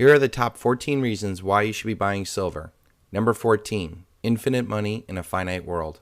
Here are the top 14 reasons why you should be buying silver. Number 14, infinite money in a finite world.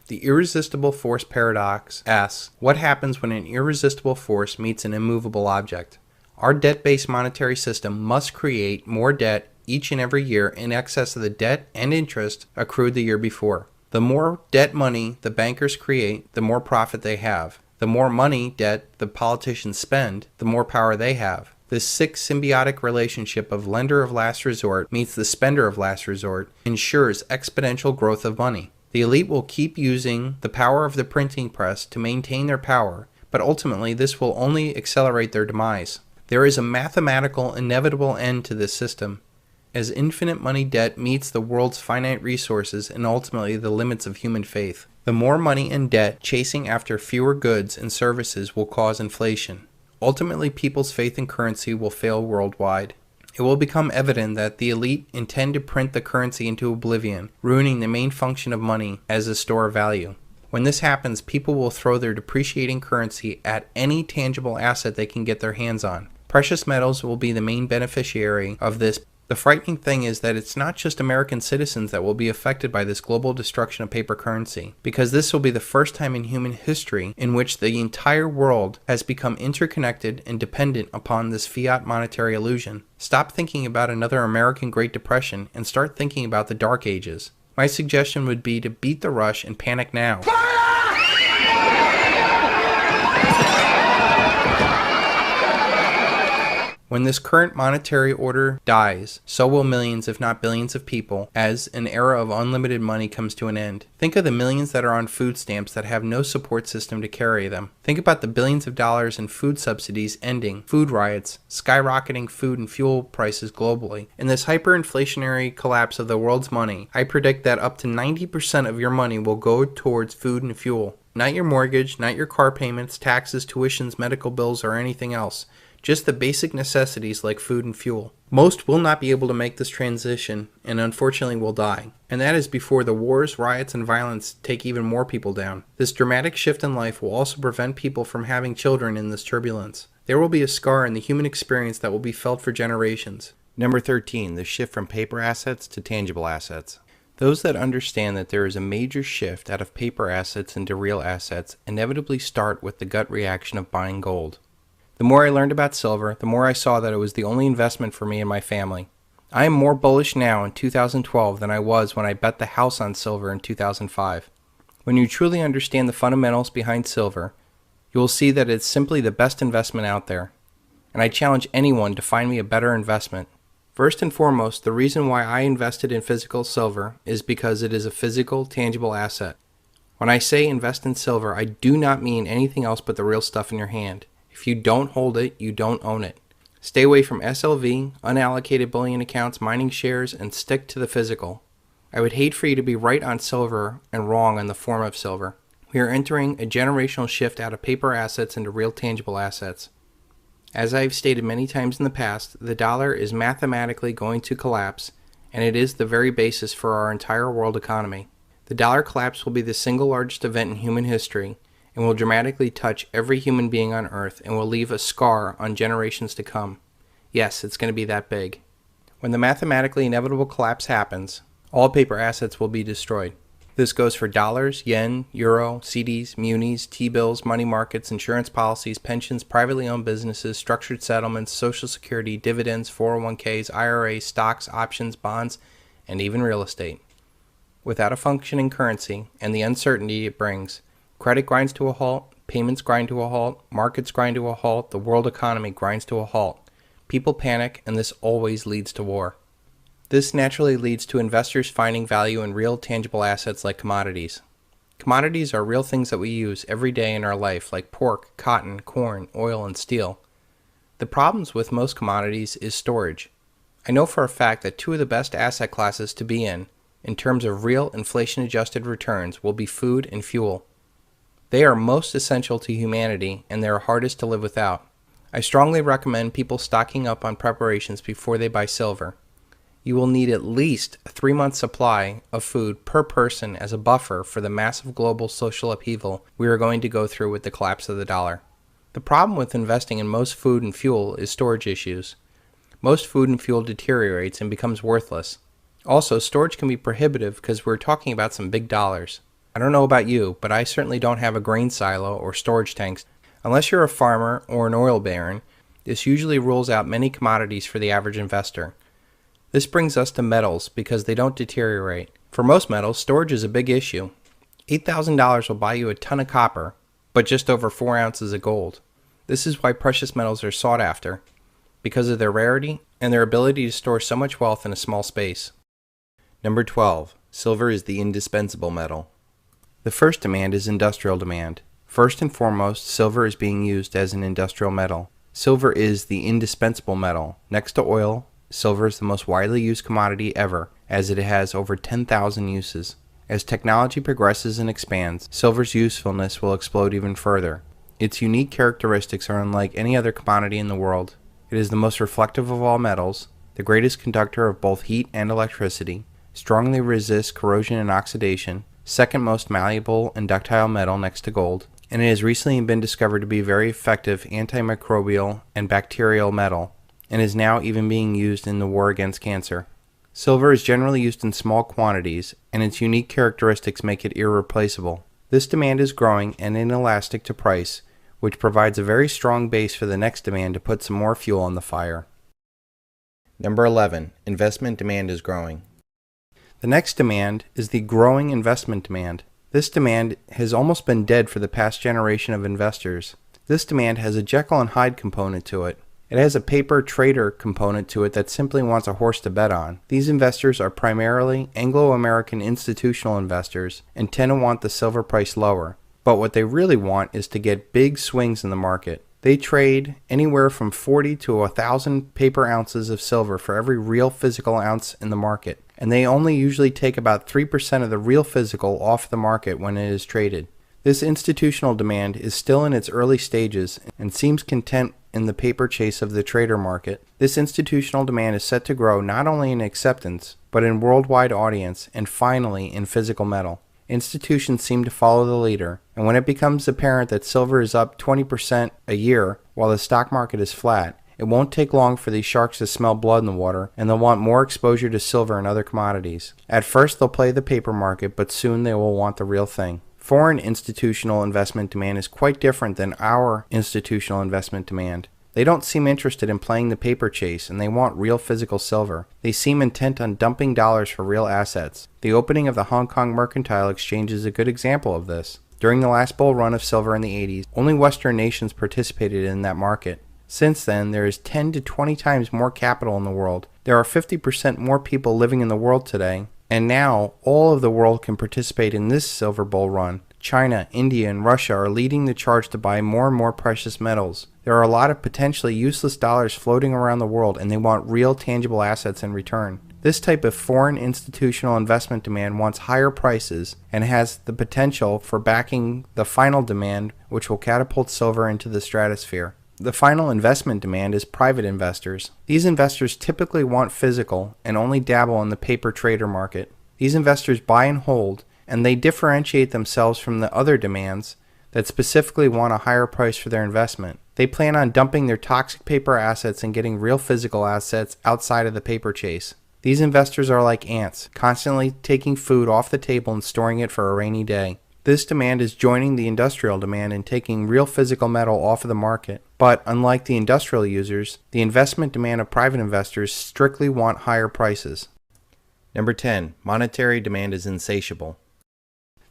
The irresistible force paradox asks, what happens when an irresistible force meets an immovable object? Our debt-based monetary system must create more debt each and every year in excess of the debt and interest accrued the year before. The more debt money the bankers create, the more profit they have. The more money debt the politicians spend, the more power they have. This sick symbiotic relationship of lender of last resort meets the spender of last resort ensures exponential growth of money. The elite will keep using the power of the printing press to maintain their power, but ultimately this will only accelerate their demise. There is a mathematical inevitable end to this system, as infinite money debt meets the world's finite resources and ultimately the limits of human faith. The more money and debt chasing after fewer goods and services will cause inflation. Ultimately, people's faith in currency will fail worldwide. It will become evident that the elite intend to print the currency into oblivion, ruining the main function of money as a store of value. When this happens, people will throw their depreciating currency at any tangible asset they can get their hands on. Precious metals will be the main beneficiary of this. The frightening thing is that it's not just American citizens that will be affected by this global destruction of paper currency, because this will be the first time in human history in which the entire world has become interconnected and dependent upon this fiat monetary illusion. Stop thinking about another American Great Depression and start thinking about the Dark Ages. My suggestion would be to beat the rush and panic now. When this current monetary order dies, so will millions if not billions of people as an era of unlimited money comes to an end. Think of the millions that are on food stamps that have no support system to carry them. Think about the billions of dollars in food subsidies ending, food riots, skyrocketing food and fuel prices globally. In this hyperinflationary collapse of the world's money, I predict that up to 90% of your money will go towards food and fuel. Not your mortgage, not your car payments, taxes, tuitions, medical bills, or anything else. Just the basic necessities like food and fuel. Most will not be able to make this transition and unfortunately will die. And that is before the wars, riots, and violence take even more people down. This dramatic shift in life will also prevent people from having children in this turbulence. There will be a scar in the human experience that will be felt for generations. Number 13, the shift from paper assets to tangible assets. Those that understand that there is a major shift out of paper assets into real assets inevitably start with the gut reaction of buying gold. The more I learned about silver, the more I saw that it was the only investment for me and my family. I am more bullish now in 2012 than I was when I bet the house on silver in 2005. When you truly understand the fundamentals behind silver, you will see that it's simply the best investment out there. And I challenge anyone to find me a better investment. First and foremost, the reason why I invested in physical silver is because it is a physical, tangible asset. When I say invest in silver, I do not mean anything else but the real stuff in your hand. If you don't hold it, you don't own it. Stay away from SLV, unallocated bullion accounts, mining shares, and stick to the physical. I would hate for you to be right on silver and wrong on the form of silver. We are entering a generational shift out of paper assets into real tangible assets. As I've stated many times in the past, the dollar is mathematically going to collapse, and it is the very basis for our entire world economy. The dollar collapse will be the single largest event in human history, and will dramatically touch every human being on Earth and will leave a scar on generations to come. Yes, it's going to be that big. When the mathematically inevitable collapse happens, all paper assets will be destroyed. This goes for dollars, yen, euro, CDs, munis, T-bills, money markets, insurance policies, pensions, privately owned businesses, structured settlements, social security, dividends, 401ks, IRAs, stocks, options, bonds, and even real estate. Without a functioning currency and the uncertainty it brings, credit grinds to a halt, payments grind to a halt, markets grind to a halt, the world economy grinds to a halt. People panic, and this always leads to war. This naturally leads to investors finding value in real tangible assets like commodities. Commodities are real things that we use every day in our life, like pork, cotton, corn, oil, and steel. The problems with most commodities is storage. I know for a fact that two of the best asset classes to be in terms of real inflation-adjusted returns, will be food and fuel. They are most essential to humanity, and they are hardest to live without. I strongly recommend people stocking up on preparations before they buy silver. You will need at least a 3-month supply of food per person as a buffer for the massive global social upheaval we are going to go through with the collapse of the dollar. The problem with investing in most food and fuel is storage issues. most food and fuel deteriorates and becomes worthless. Also, storage can be prohibitive because we're talking about some big dollars. I don't know about you, but I certainly don't have a grain silo or storage tanks. Unless you're a farmer or an oil baron, this usually rules out many commodities for the average investor. This brings us to metals because they don't deteriorate. For most metals, storage is a big issue. $8,000 will buy you a ton of copper, but just over 4 ounces of gold. This is why precious metals are sought after, because of their rarity and their ability to store so much wealth in a small space. Number 12. Silver is the indispensable metal. The first demand is industrial demand. First and foremost, silver is being used as an industrial metal. Silver is the indispensable metal. Next to oil, silver is the most widely used commodity ever, as it has over 10,000 uses. As technology progresses and expands, silver's usefulness will explode even further. Its unique characteristics are unlike any other commodity in the world. It is the most reflective of all metals, the greatest conductor of both heat and electricity, strongly resists corrosion and oxidation, second most malleable and ductile metal next to gold, and it has recently been discovered to be a very effective antimicrobial and bacterial metal, and is now even being used in the war against cancer. Silver is generally used in small quantities, and its unique characteristics make it irreplaceable. This demand is growing and inelastic to price, which provides a very strong base for the next demand to put some more fuel on the fire. Number 11. Investment demand is growing. The next demand is the growing investment demand. This demand has almost been dead for the past generation of investors. This demand has a Jekyll and Hyde component to it. It has a paper trader component to it that simply wants a horse to bet on. These investors are primarily Anglo-American institutional investors and tend to want the silver price lower. But what they really want is to get big swings in the market. They trade anywhere from 40 to 1,000 paper ounces of silver for every real physical ounce in the market. And they only usually take about 3% of the real physical off the market when it is traded. This institutional demand is still in its early stages and seems content in the paper chase of the trader market. This institutional demand is set to grow not only in acceptance, but in worldwide audience and finally in physical metal. Institutions seem to follow the leader, and when it becomes apparent that silver is up 20% a year while the stock market is flat, it won't take long for these sharks to smell blood in the water, and they'll want more exposure to silver and other commodities. At first they'll play the paper market, but soon they will want the real thing. Foreign institutional investment demand is quite different than our institutional investment demand. They don't seem interested in playing the paper chase, and they want real physical silver. They seem intent on dumping dollars for real assets. The opening of the Hong Kong Mercantile Exchange is a good example of this. During the last bull run of silver in the 80s, only Western nations participated in that market. Since then, there is 10 to 20 times more capital in the world. There are 50% more people living in the world today, and now all of the world can participate in this silver bull run. China, India, and Russia are leading the charge to buy more and more precious metals. There are a lot of potentially useless dollars floating around the world, and they want real tangible assets in return. This type of foreign institutional investment demand wants higher prices and has the potential for backing the final demand, which will catapult silver into the stratosphere. The final investment demand is private investors. These investors typically want physical and only dabble in the paper trader market. These investors buy and hold, and they differentiate themselves from the other demands that specifically want a higher price for their investment. They plan on dumping their toxic paper assets and getting real physical assets outside of the paper chase. These investors are like ants, constantly taking food off the table and storing it for a rainy day. This demand is joining the industrial demand and taking real physical metal off of the market. But unlike the industrial users, the investment demand of private investors strictly want higher prices. Number 10. Monetary demand is insatiable.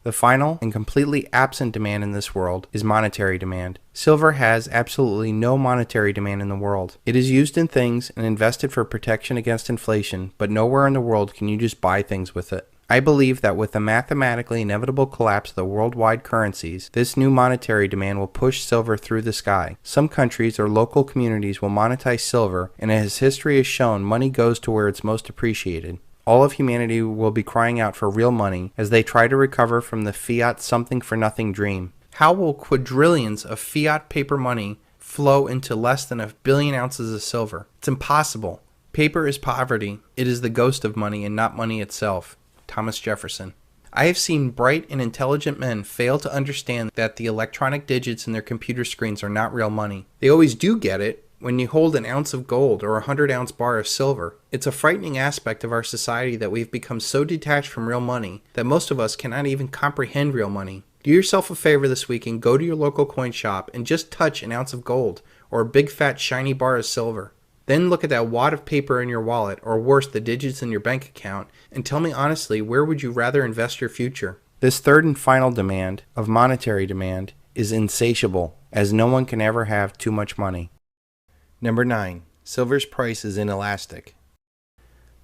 The final and completely absent demand in this world is monetary demand. Silver has absolutely no monetary demand in the world. It is used in things and invested for protection against inflation, but nowhere in the world can you just buy things with it. I believe that with the mathematically inevitable collapse of the worldwide currencies, this new monetary demand will push silver through the sky. Some countries or local communities will monetize silver, and as history has shown, money goes to where it's most appreciated. All of humanity will be crying out for real money as they try to recover from the fiat something-for-nothing dream. How will quadrillions of fiat paper money flow into less than 1 billion ounces of silver? It's impossible. Paper is poverty. It is the ghost of money and not money itself. Thomas Jefferson. I have seen bright and intelligent men fail to understand that the electronic digits in their computer screens are not real money. They always do get it, when you hold an ounce of gold or a 100-ounce bar of silver. It's a frightening aspect of our society that we've become so detached from real money that most of us cannot even comprehend real money. Do yourself a favor this week and go to your local coin shop and just touch an ounce of gold or a big fat shiny bar of silver. Then look at that wad of paper in your wallet, or worse, the digits in your bank account, and tell me honestly, where would you rather invest your future? This third and final demand of monetary demand is insatiable, as no one can ever have too much money. Number 9. Silver's price is inelastic.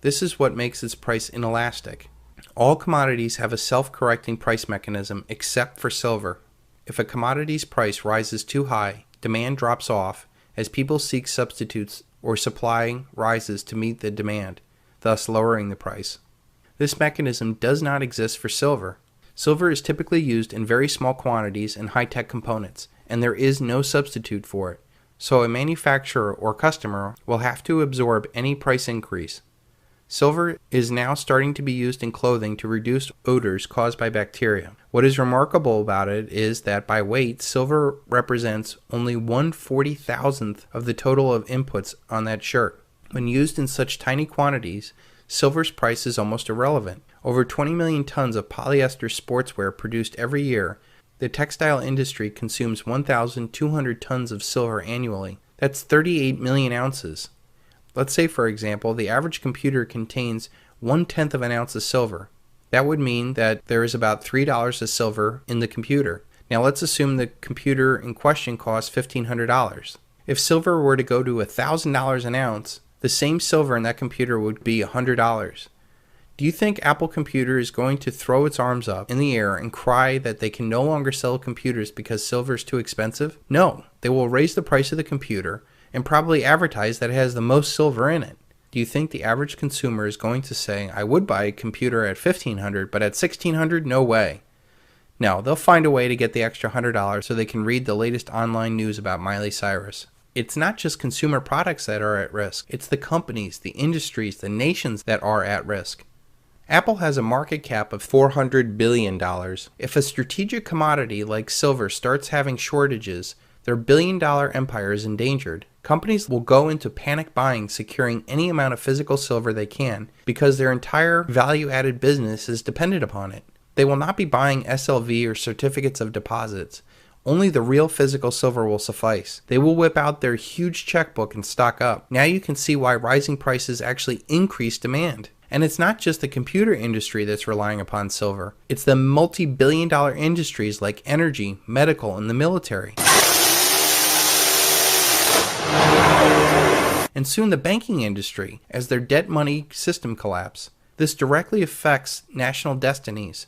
This is what makes its price inelastic. All commodities have a self-correcting price mechanism except for silver. If a commodity's price rises too high, demand drops off as people seek substitutes or supply rises to meet the demand, thus lowering the price. This mechanism does not exist for silver. Silver is typically used in very small quantities and high-tech components, and there is no substitute for it. So a manufacturer or customer will have to absorb any price increase. Silver is now starting to be used in clothing to reduce odors caused by bacteria. What is remarkable about it is that by weight, silver represents only 1/40,000th of the total of inputs on that shirt. When used in such tiny quantities, silver's price is almost irrelevant. Over 20 million tons of polyester sportswear produced every year. The textile industry consumes 1,200 tons of silver annually. That's 38 million ounces. Let's say, for example, the average computer contains 1/10 of an ounce of silver. That would mean that there is about $3 of silver in the computer. Now let's assume the computer in question costs $1,500. If silver were to go to $1,000 an ounce, the same silver in that computer would be $100. Do you think Apple Computer is going to throw its arms up in the air and cry that they can no longer sell computers because silver is too expensive? No, they will raise the price of the computer and probably advertise that it has the most silver in it. Do you think the average consumer is going to say, I would buy a computer at $1,500, but at $1,600, no way? No, they'll find a way to get the extra $100 so they can read the latest online news about Miley Cyrus. It's not just consumer products that are at risk. It's the companies, the industries, the nations that are at risk. Apple has a market cap of $400 billion. If a strategic commodity like silver starts having shortages, their billion-dollar empire is endangered. Companies will go into panic buying, securing any amount of physical silver they can because their entire value-added business is dependent upon it. They will not be buying SLV or certificates of deposits. Only the real physical silver will suffice. They will whip out their huge checkbook and stock up. Now you can see why rising prices actually increase demand. And it's not just the computer industry that's relying upon silver. It's the multi-billion-dollar industries like energy, medical, and the military. And soon the banking industry, as their debt money system collapse. This directly affects national destinies.